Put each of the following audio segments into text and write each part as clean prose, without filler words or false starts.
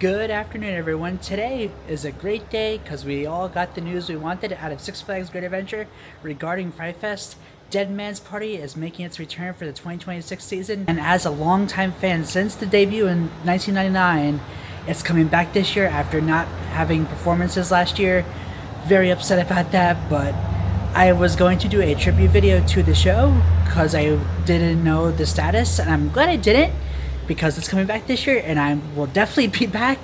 Good afternoon, everyone. Today is a great day because we all got the news we wanted out of Six Flags Great Adventure regarding Fright Fest. Dead Man's Party is making its return for the 2026 season, and as a longtime fan since the debut in 1999, it's coming back this year after not having performances last year. Very upset about that, but I was going to do a tribute video to the show because I didn't know the status, and I'm glad I didn't because it's coming back this year, and I will definitely be back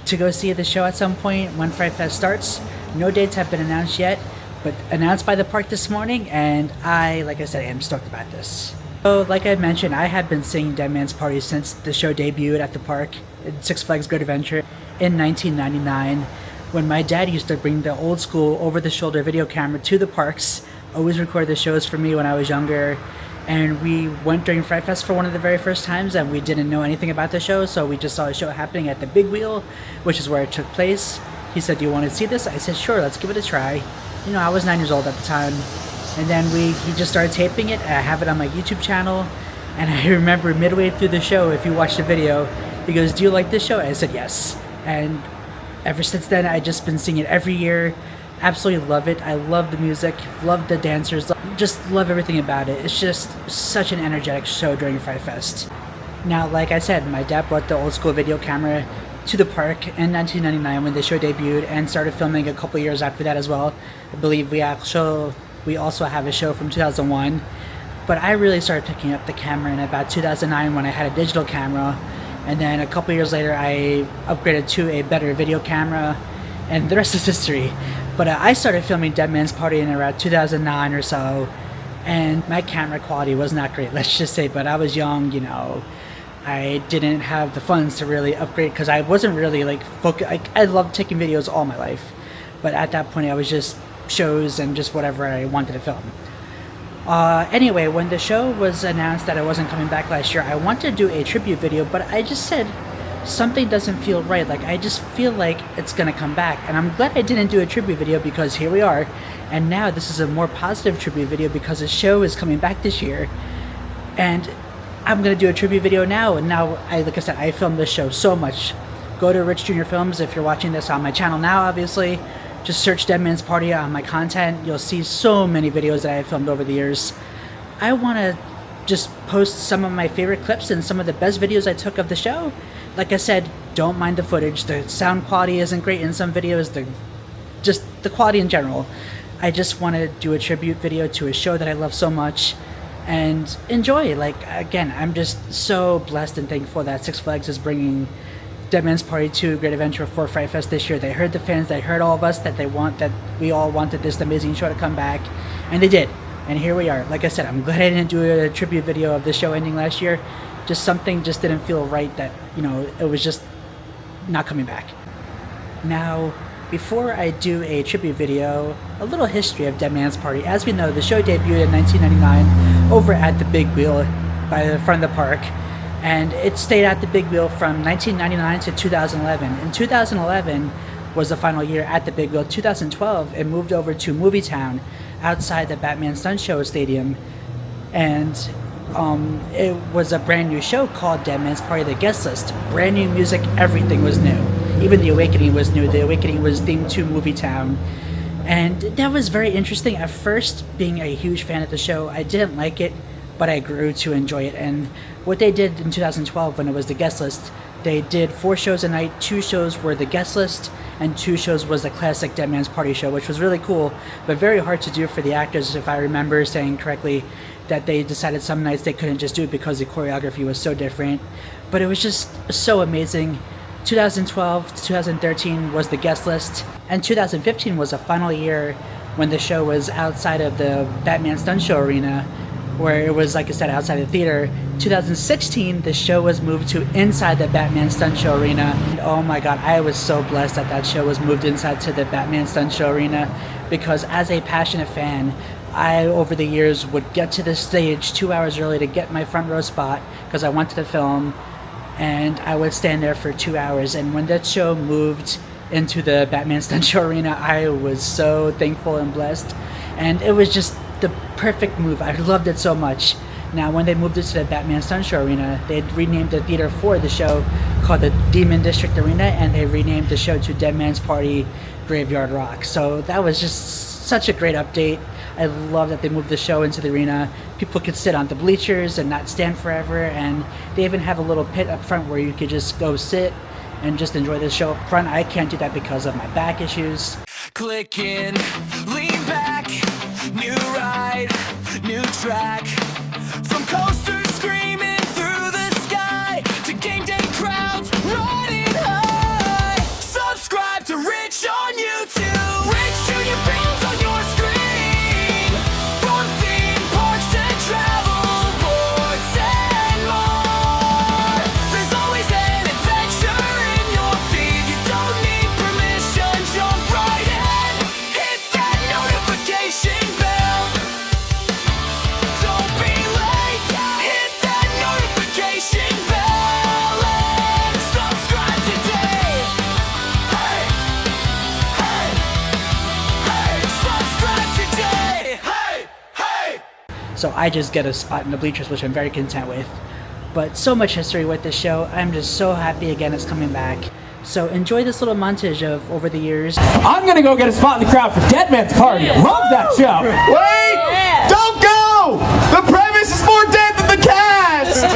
to go see the show at some point when Fright Fest starts. No dates have been announced yet, but announced by the park this morning, and like I said, I am stoked about this. So, like I mentioned, I have been seeing Dead Man's Party since the show debuted at the park in Six Flags Great Adventure in 1999, when my dad used to bring the old school over-the-shoulder video camera to the parks, always record the shows for me when I was younger. And we went during Fright Fest for one of the very first times, and we didn't know anything about the show, so we just saw a show happening at the Big Wheel, which is where it took place. He said, "Do you want to see this?" I said, "Sure, let's give it a try." You know, I was 9 years old at the time. And then he just started taping it, and I have it on my YouTube channel. And I remember midway through the show, if you watch the video, he goes, "Do you like this show?" I said, "Yes." And ever since then, I've just been seeing it every year. Absolutely love it. I love the music, love the dancers, just love everything about it. It's just such an energetic show during Fright Fest. Now, like I said, my dad brought the old school video camera to the park in 1999 when the show debuted, and started filming a couple years after that as well. I believe we also have a show from 2001, but I really started picking up the camera in about 2009 when I had a digital camera, and then a couple years later I upgraded to a better video camera, and the rest is history. But I started filming Dead Man's Party in around 2009 or so, and my camera quality was not great, let's just say, but I was young, you know. I didn't have the funds to really upgrade because I wasn't really I loved taking videos all my life, but at that point I was just shows and just whatever I wanted to film. Anyway, when the show was announced that I wasn't coming back last year, I wanted to do a tribute video, but I just said, something doesn't feel right. Like, I just feel like it's gonna come back, and I'm glad I didn't do a tribute video because here we are, and now this is a more positive tribute video because the show is coming back this year, and I'm gonna do a tribute video now. And now, like I said, I filmed this show so much. Go to Rich Jr. Films if you're watching this on my channel now, obviously. Just search Dead Man's Party on my content. You'll see so many videos that I filmed over the years. I want to just post some of my favorite clips and some of the best videos I took of the show. Like I said, don't mind the footage. The sound quality isn't great in some videos. Just the quality in general. I just want to do a tribute video to a show that I love so much and enjoy. Like, again, I'm just so blessed and thankful that Six Flags is bringing Dead Man's Party 2 Great Adventure for Fright Fest this year. They heard the fans, they heard all of us, that we all wanted this amazing show to come back, and they did. And here we are. Like I said, I'm glad I didn't do a tribute video of the show ending last year. Something just didn't feel right, that, you know, it was just not coming back. Now, before I do a tribute video, a little history of Dead Man's Party. As we know, the show debuted in 1999 over at the Big Wheel by the front of the park, and it stayed at the Big Wheel from 1999 to 2011. In 2011 was the final year at the Big Wheel. 2012, it moved over to Movietown outside the Batman Stunt Show Stadium, and it was a brand new show called Dead Man's Party: The Guest List. Brand new music, everything was new. Even The Awakening was new. The Awakening was themed to Movietown. And that was very interesting. At first, being a huge fan of the show, I didn't like it, but I grew to enjoy it. And what they did in 2012 when it was The Guest List, they did 4 shows a night. 2 shows were The Guest List, and 2 shows was the classic Dead Man's Party show, which was really cool, but very hard to do for the actors, if I remember saying correctly, that they decided some nights they couldn't just do it because the choreography was so different. But it was just so amazing. 2012 to 2013 was The Guest List, and 2015 was the final year when the show was outside of the Batman Stunt Show Arena, where it was, like I said, outside the theater. 2016, the show was moved to inside the Batman Stunt Show Arena. And oh my god, I was so blessed that that show was moved inside to the Batman Stunt Show Arena, because as a passionate fan, I, over the years, would get to the stage 2 hours early to get my front row spot because I wanted to film, and I would stand there for 2 hours. And when that show moved into the Batman Stunt Show Arena, I was so thankful and blessed, and it was just the perfect move. I loved it so much. Now, when they moved it to the Batman Sun Show Arena, they had renamed the theater for the show called the Demon District Arena, and they renamed the show to Dead Man's Party Graveyard Rock. So that was just such a great update. I love that they moved the show into the arena. People could sit on the bleachers and not stand forever, and they even have a little pit up front where you could just go sit and just enjoy the show up front. I can't do that because of my back issues. Click in, lean back, new ride, new track. From coasters screaming through the sky to game day crowds riding high. Subscribe to Rich on YouTube. Rich Junior Films on your screen. From theme parks to travel, sports and more. There's always an adventure in your feed. You don't need permission. Jump right in. Hit that notification bell. Don't be late. Hit that notification bell and subscribe today. Hey, hey, hey, subscribe today. Hey, hey. So I just get a spot in the bleachers, which I'm very content with. But so much history with this show. I'm just so happy again it's coming back. So enjoy this little montage of over the years. I'm gonna go get a spot in the crowd for Dead Man's Party. Love that show. Wait! Don't go! The premise is more dead than the cast!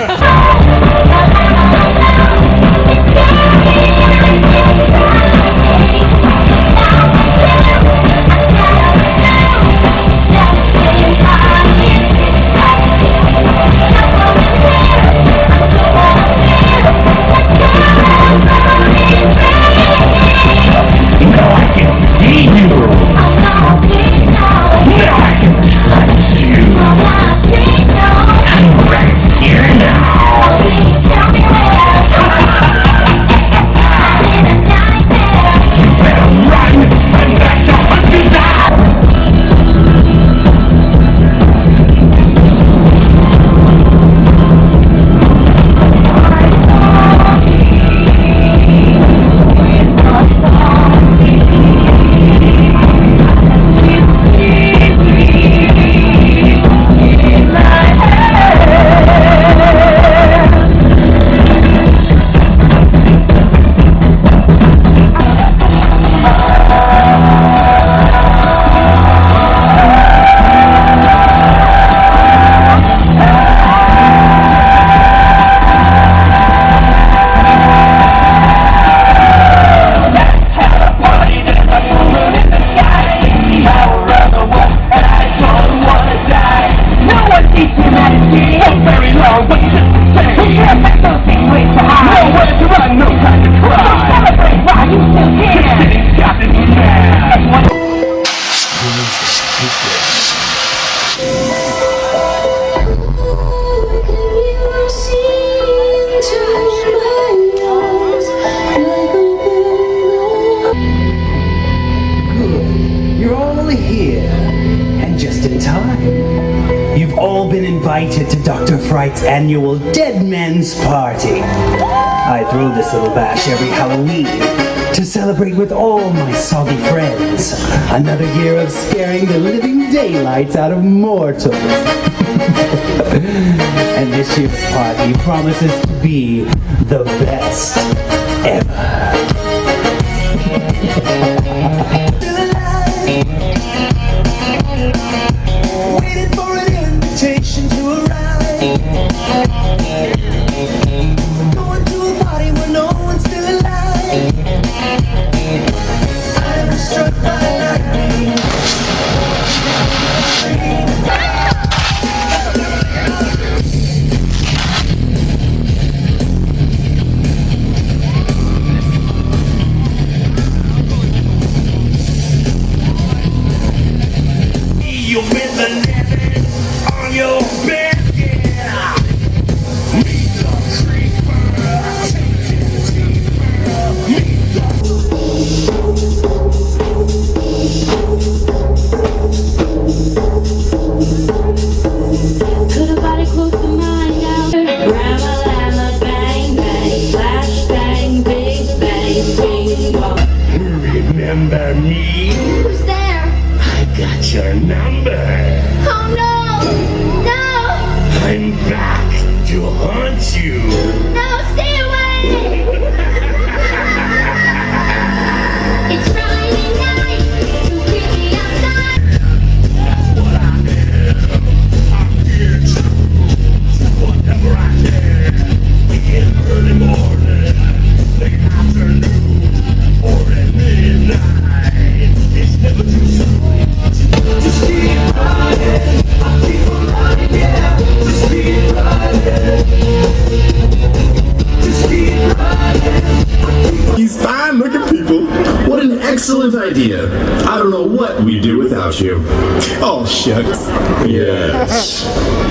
You're all here, and just in time. You've all been invited to Dr. Fright's annual Dead Men's Party. I throw this little bash every Halloween to celebrate with all my soggy friends. Another year of scaring the living daylights out of mortals. And this year's party promises to be the best ever. Waiting for an invitation to arrive. Going to a party where no one's still alive. I was struck by lightning. You've been the living on your bed, yeah. Meet the creeper, take it deeper. Meet Could a body close to mine now? Grandma llama, bang bang, flash bang, big bang, bing bong. Remember me? Who's there? I got your number. Oh no! No! I'm back to haunt you. No, stay away! It's Friday night, too creepy outside. What I am, I'm here to do whatever I can. In early morning, late afternoon, or at midnight. It's never too soon. Just keep running, I'll keep on running, yeah. Just keep running. Just keep running. These fine-looking people. What an excellent idea. I don't know what we'd do without you. Oh, shucks. Yes.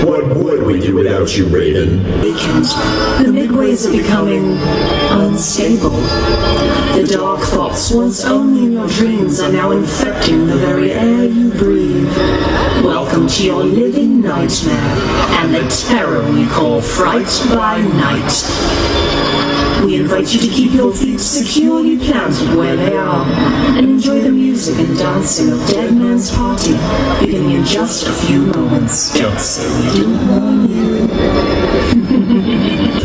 What would we do without you, Raven? The midways are becoming unstable. The dark thoughts, once only in your dreams, are now infecting the very air you breathe. Welcome to your living nightmare and the terror we call Fright by Night. We invite you to keep your feet securely planted where they are and enjoy the music and dancing of Dead Man's Party beginning in just a few moments. Just so we do warn you.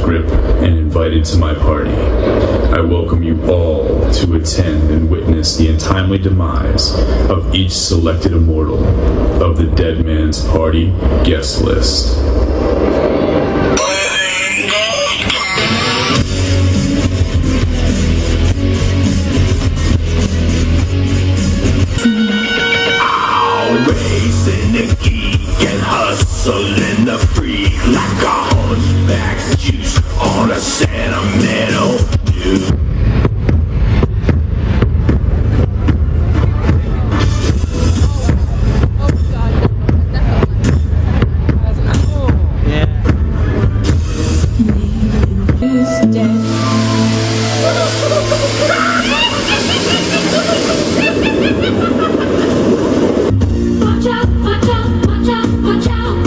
Grip and invited to my party. I welcome you all to attend and witness the untimely demise of each selected immortal of the Dead Man's Party guest list. Racing the geek and hustling the freak like a hunchback's juice on a sentimental dude.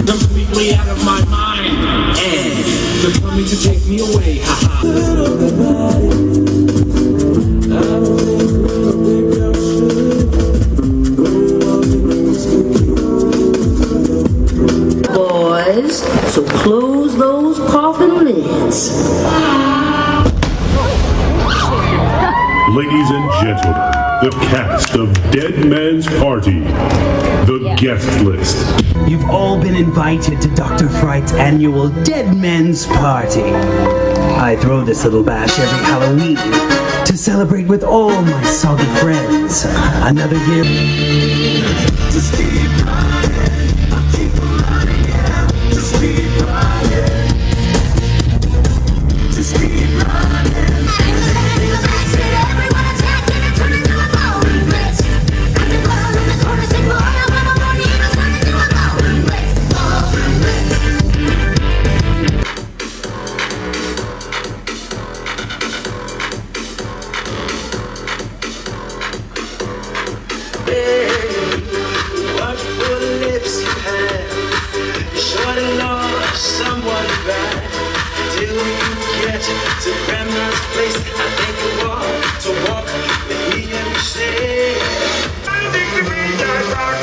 Completely out of my mind, and they're coming to take me away. Haha. Boys, so close those coffin lids. Ladies and gentlemen, the cast of Dead Man's Party, the guest list. You've all been invited to Dr. Fright's annual Dead Men's Party. I throw this little bash every Halloween to celebrate with all my soggy friends. Another year. Just keep running, I'll keep running, yeah. Just keep running. Just keep running. What full lips you have, you sure to love someone bad. Till you get to grandma's place, I think you want to walk with me and say, I think you mean that rock.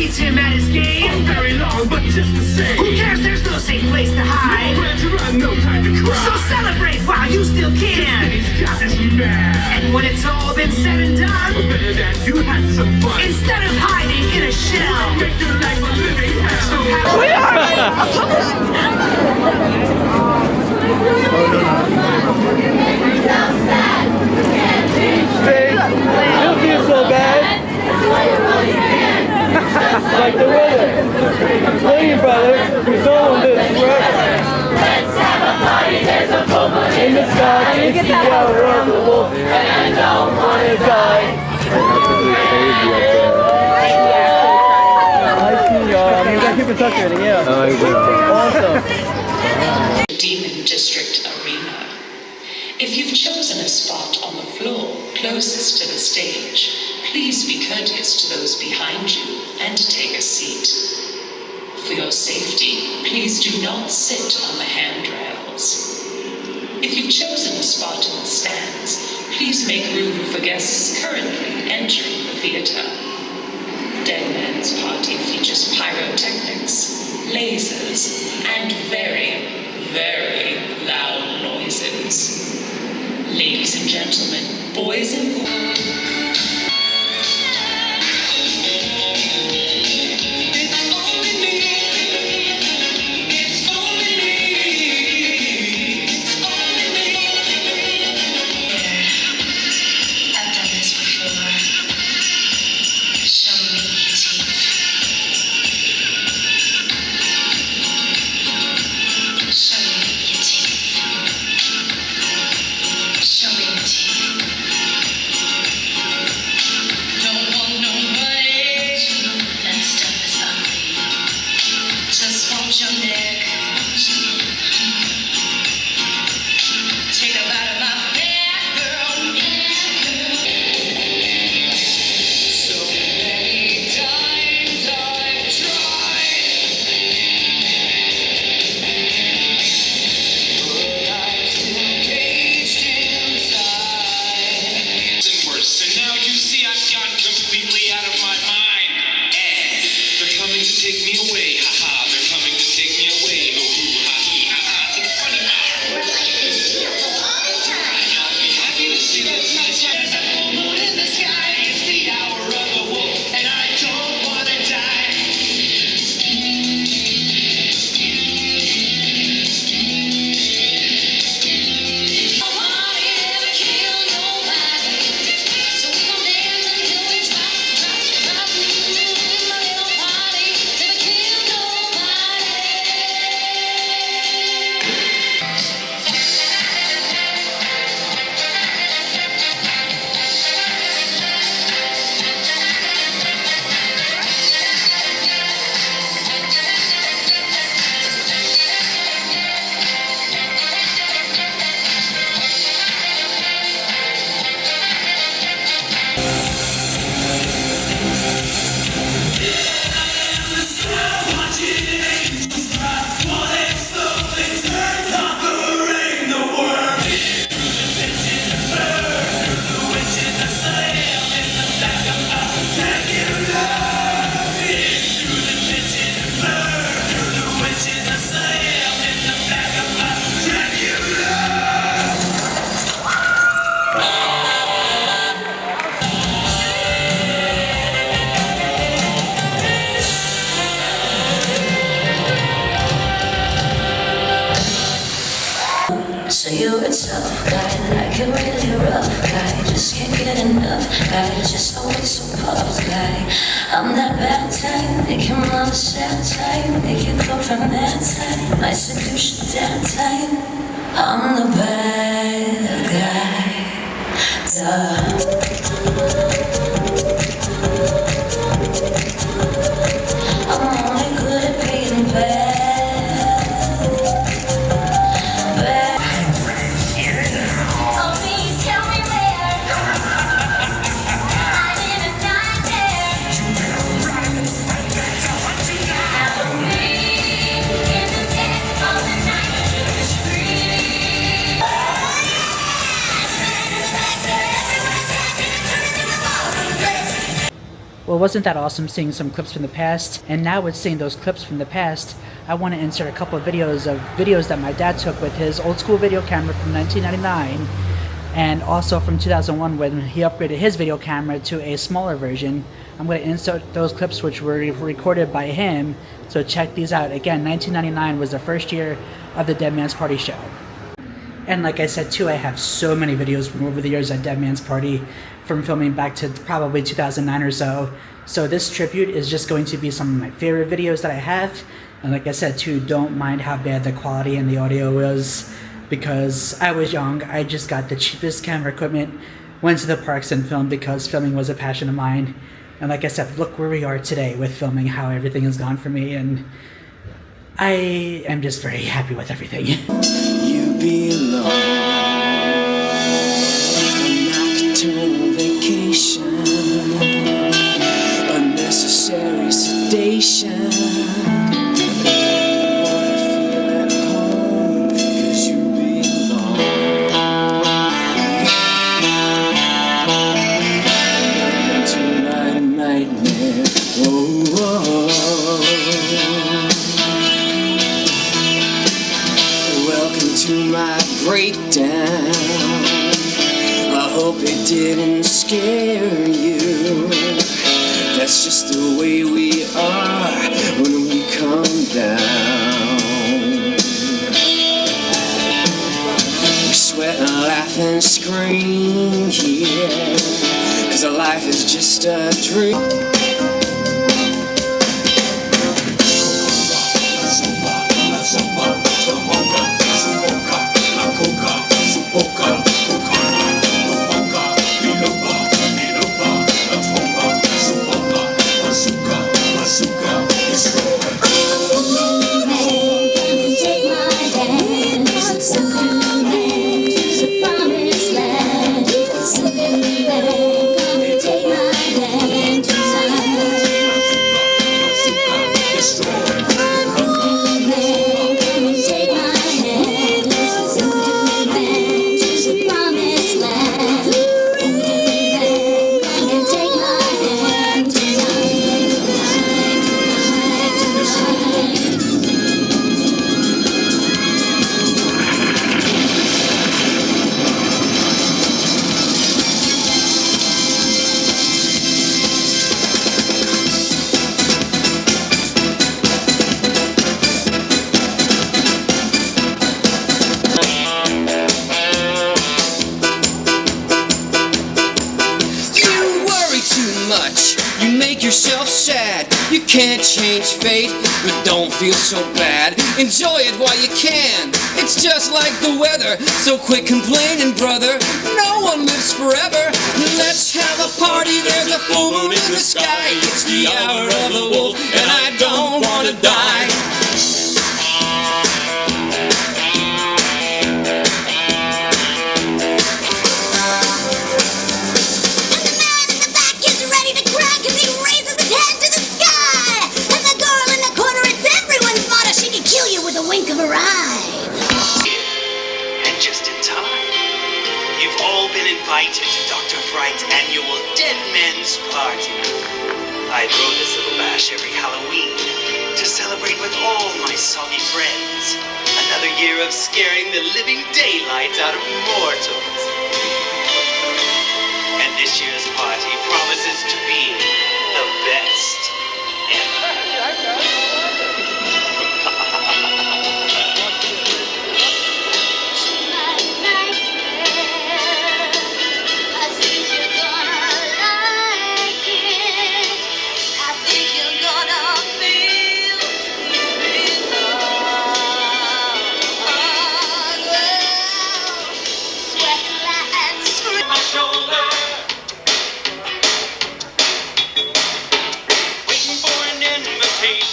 Him at his game. Very long, but just the same. Who cares? There's no safe place to hide. No plan to run, no time to cry. So celebrate while you still can. He's got this man. And when it's all been said and done, better that you had some fun. Instead of hiding in a shell, make your life a living hell. So Don't feel so bad. Like the weather. Clean, brother. We're doing this, right? Let's have a party, there's a full moon In the sky, it's the hour of the wolf, and I don't wanna die. Demon District Arena. If you've chosen a spot on the floor closest to the stage, please be courteous to those behind you and take a seat. For your safety, please do not sit on the handrails. If you've chosen a spot in the stands, please make room for guests currently entering the theater. Dead Man's Party features pyrotechnics, lasers, and very, very loud noises. Ladies and gentlemen, boys and girls. So you're a tough guy, like a really rough guy. Just can't get enough guy, just always so puffed guy. I'm that bad type, make him love sad type, make you go from that type. My seduction that type. I'm the bad guy. I'm only good at being bad. Well, wasn't that awesome seeing some clips from the past? And now with seeing those clips from the past, I want to insert a couple of videos that my dad took with his old school video camera from 1999 and also from 2001 when he upgraded his video camera to a smaller version. I'm going to insert those clips which were recorded by him, so check these out. Again, 1999 was the first year of the Dead Man's Party show. And like I said too, I have so many videos from over the years at Dead Man's Party, from filming back to probably 2009 or so. So this tribute is just going to be some of my favorite videos that I have. And like I said too, don't mind how bad the quality and the audio was, because I was young. I just got the cheapest camera equipment went to the parks and filmed because filming was a passion of mine. And like I said, look where we are today with filming, how everything has gone for me, and I am just very happy with everything. You belong. A nocturnal vacation. Unnecessary sedation. Breakdown. I hope it didn't scare you. That's just the way we are when we come down. We sweat and laugh and scream here, 'cause our life is just a dream. Yourself sad, you can't change fate, but don't feel so bad. Enjoy it while you can. It's just like the weather, so quit complaining, brother. No one lives forever. Let's have a party, there's a full moon in the sky. It's the hour of the wolf, and I don't want to die. Wink of her eye. And just in time, you've all been invited to Dr. Fright's annual Dead Men's Party. I throw this little bash every Halloween to celebrate with all my soggy friends. Another year of scaring the living daylights out of mortals. And this year's party promises to be the best ever.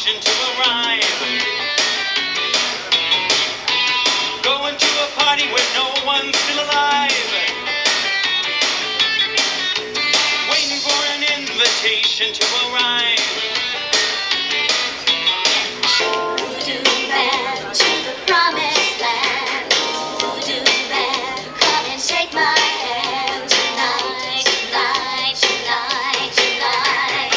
To arrive, going to a party where no one's still alive, waiting for an invitation to arrive. Do that to the promised land. Do that, come and take my hand tonight, tonight, tonight, tonight.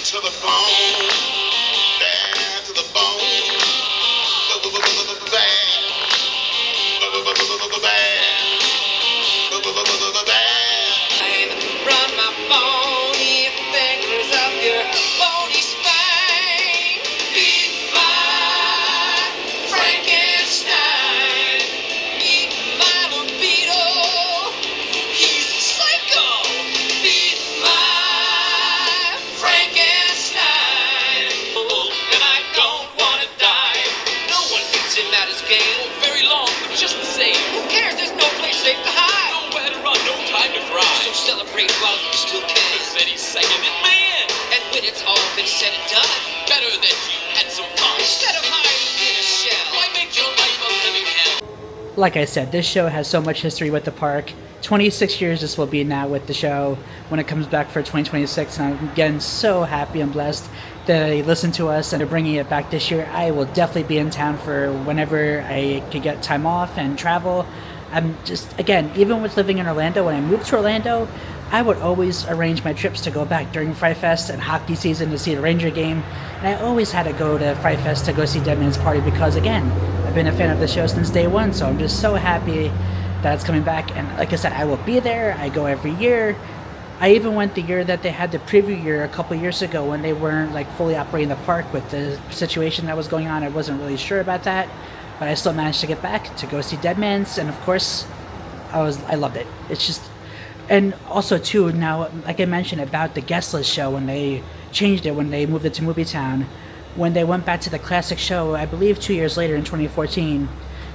to the bone, bad to the bone, Run my bony fingers up your bony spine. Beat my Frankenstein. Beat my libido. He's a psycho. Beat my Frankenstein. And I don't wanna die. No one thinks in that scale. Very long, but just the same. Who cares? There's no place safe to hide. Nowhere to run, no time to cry. So celebrate while you still can. Cause any second it man. And when it's all been said and done, better that you had some fun. Instead of hiding in a shell, why make your life a living hell? Like I said, this show has so much history with the park. 26 years this will be now with the show when it comes back for 2026, and I'm again so happy and blessed that they listened to us and are bringing it back this year. I will definitely be in town for whenever I could get time off and travel. I'm just, again, even with living in Orlando, when I moved to Orlando, I would always arrange my trips to go back during Fright Fest and hockey season to see the Ranger game, and I always had to go to Fright Fest to go see Dead Man's Party because, again, I've been a fan of the show since day one, so I'm just so happy that it's coming back. And like I said, I will be there. I go every year. I even went the year that they had the preview year a couple years ago when they weren't like fully operating the park with the situation that was going on. I wasn't really sure about that, but I still managed to get back to go see Dead Man's, and of course I loved it. It's just, and also too, now like I mentioned about the guest list show, when they changed it, when they moved it to Movie Town, when they went back to the classic show, I believe 2 years later in 2014,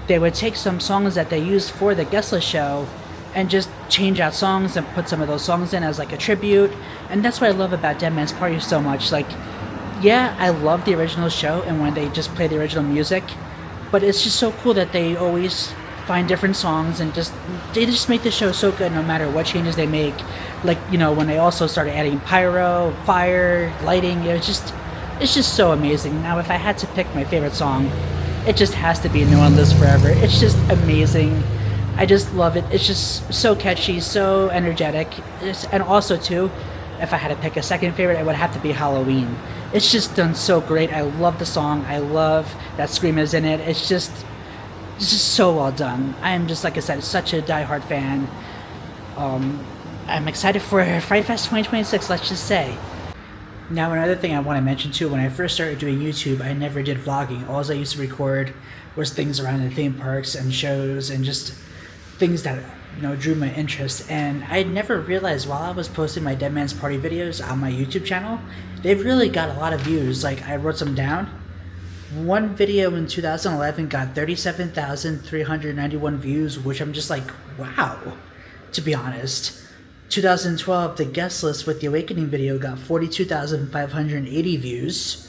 they would take some songs that they used for the guest list show and just change out songs and put some of those songs in as like a tribute. And that's what I love about Dead Man's Party so much. Like, yeah, I love the original show and when they just play the original music, but it's just so cool that they always find different songs and they just make the show so good no matter what changes they make. Like, you know, when they also started adding pyro, fire, lighting, it's just so amazing. Now, if I had to pick my favorite song, it just has to be No One Lives Forever. It's just amazing. I just love it. It's just so catchy, so energetic. And also, too, if I had to pick a second favorite, it would have to be Halloween. It's just done so great. I love the song. I love that Scream is in it. It's just so well done. I am just, like I said, such a diehard fan. I'm excited for Fright Fest 2026, let's just say. Now, another thing I want to mention too, when I first started doing YouTube, I never did vlogging. All I used to record was things around the theme parks and shows and just things that, you know, drew my interest. And I never realized while I was posting my Dead Man's Party videos on my YouTube channel, they've really got a lot of views. Like, I wrote some down. One video in 2011 got 37,391 views, which I'm just like, wow, to be honest. 2012, the guest list with the Awakening video got 42,580 views.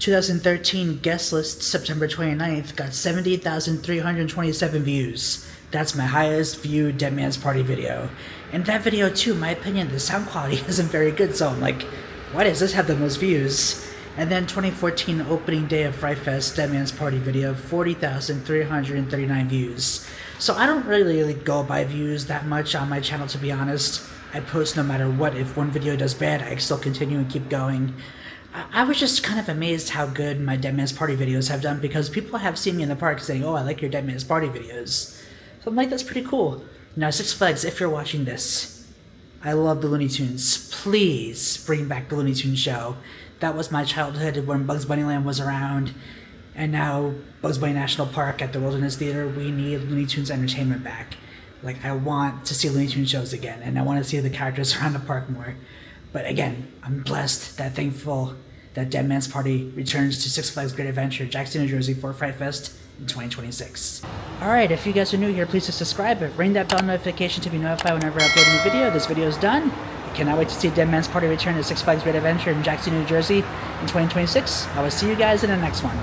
2013, guest list September 29th got 78,327 views. That's my highest viewed Dead Man's Party video. And that video too, in my opinion, the sound quality isn't very good, so I'm like, why does this have the most views? And then 2014 opening day of Fright Fest Dead Man's Party video, 40,339 views. So I don't really go by views that much on my channel, to be honest. I post no matter what. If one video does bad, I still continue and keep going. I was just kind of amazed how good my Dead Man's Party videos have done, because people have seen me in the park saying, oh, I like your Dead Man's Party videos. So I'm like, that's pretty cool. Now, Six Flags, if you're watching this, I love the Looney Tunes. Please bring back the Looney Tunes show. That was my childhood when Bugs Bunny Land was around. And now Bugs Bunny National Park at the Wilderness Theater, we need Looney Tunes entertainment back. Like, I want to see Looney Tunes shows again, and I want to see the characters around the park more. But again, I'm blessed, thankful that Dead Man's Party returns to Six Flags Great Adventure, Jackson, New Jersey for Fright Fest in 2026. Alright, if you guys are new here, please subscribe and ring that bell notification to be notified whenever I upload a new video. This video is done. I cannot wait to see Dead Man's Party return to Six Flags Great Adventure in Jackson, New Jersey in 2026. I will see you guys in the next one.